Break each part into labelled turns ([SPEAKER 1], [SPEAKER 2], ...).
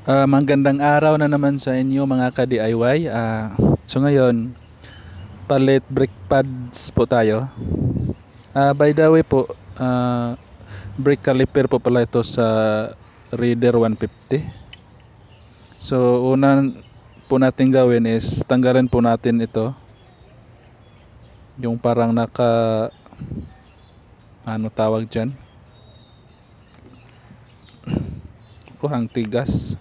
[SPEAKER 1] Magandang araw na naman sa inyo mga ka-DIY. So ngayon, palit brake pads po tayo. By the way po, brake caliper po pala ito sa Raider 150. So una po natin gawin is tanggalin po natin ito. Yung parang ano tawag dyan? Ang tigas.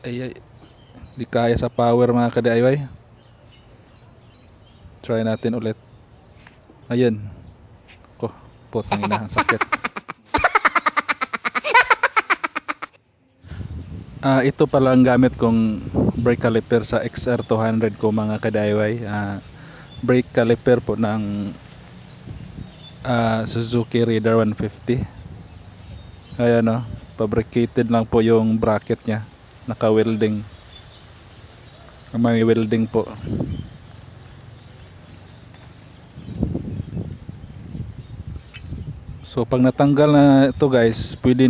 [SPEAKER 1] Di kaya sa power mga ka-DIY. Try natin ulit. Ayun. Putang ina, ang sakit. Ito pala ang gamit kong brake caliper sa XR200 ko mga ka-DIY. Brake caliper po ng Suzuki Raider 150. Ayan o, fabricated lang po yung bracket nya. Naka-welding. May welding po. So pag natanggal na ito guys, pwede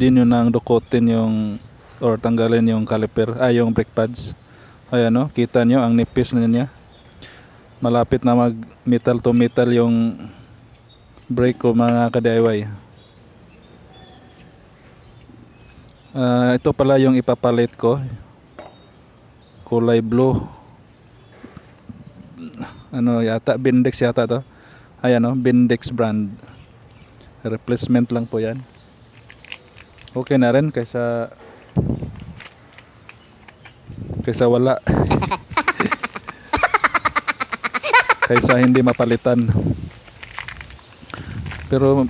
[SPEAKER 1] nyo nang dukutin yung or tanggalin yung caliper, yung brake pads. Ayan o, kita nyo ang nipis na niya. Malapit na mag metal to metal yung brake ko mga ka-DIY. Ito pala yung ipapalit ko. Kulay blue. Ano yata, Bindex yata to. Ayan o, Bindex brand. Replacement lang po yan. Okay na rin kaysa wala. Kaysa hindi mapalitan. Pero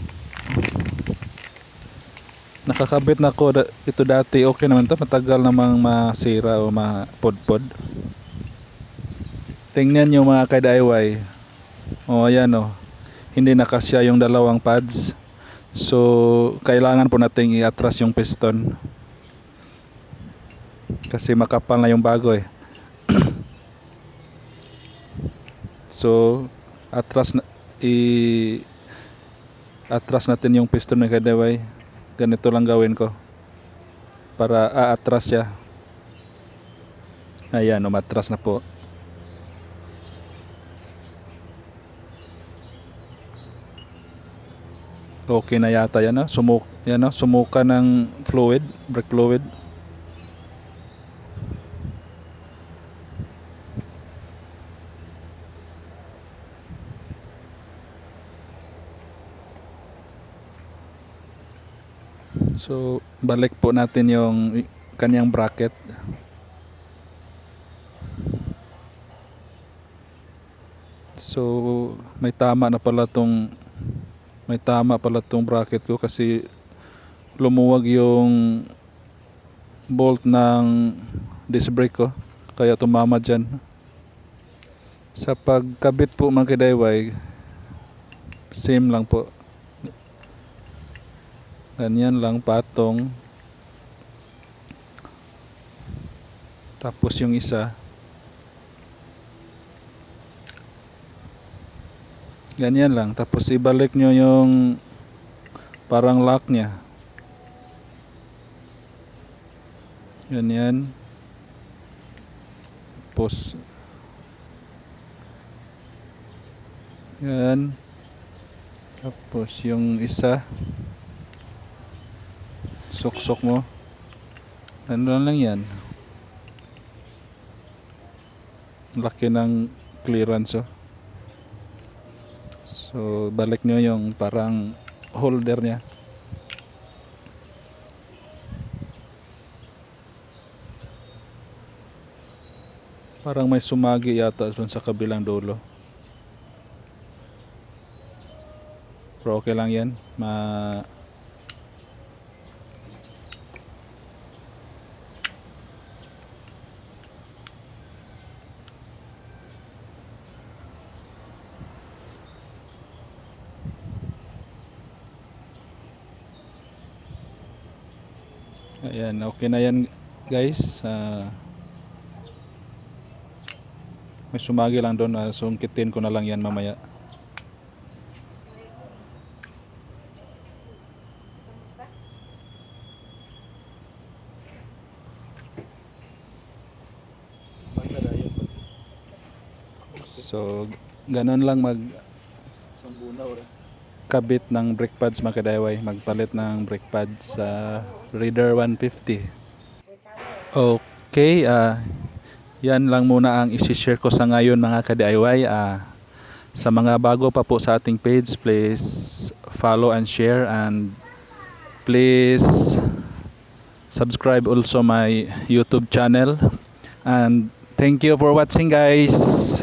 [SPEAKER 1] nakakabit na ko ito dati, okay naman to, matagal namang masira o mapodpod. Tingnan nyo mga ka-DIY. Ayan o, hindi nakasya yung dalawang pads. So kailangan po nating i-atras yung piston kasi makapal na yung bago eh. So atras natin yung piston ng ka-DIY. Ganito lang gawin ko para aatras siya. Ayan, umatras na po. Okay na yata yan, sumuka ng fluid, brake fluid. So balik po natin yung kanyang bracket. So may tama pala tong bracket ko kasi lumuwag yung bolt ng disc brake ko, kaya tumama dyan. Sa pagkabit po mga ka-DIY, same lang po, ganyan lang, patong. Tapos yung isa ganyan lang, tapos ibalik nyo yung parang lock nya, ganyan. Tapos yan, tapos yung isa suksok mo, ano lang yan, laki ng clearance oh. So balik nyo yung parang holder nya. Parang may sumagi yata dun sa kabilang dulo, pero okay lang yan. Ayan, okay na yan guys. May sumagi lang doon, sungkitin ko na lang yan mamaya. So ganun lang mag kabit ng brake pads mga ka-DIY, magpalit ng brake pads sa Raider 150. Okay, yan lang muna ang isi-share ko sa ngayon mga ka-DIY. Sa mga bago pa po sa ating page, please follow and share, and please subscribe also my YouTube channel. And thank you for watching, guys.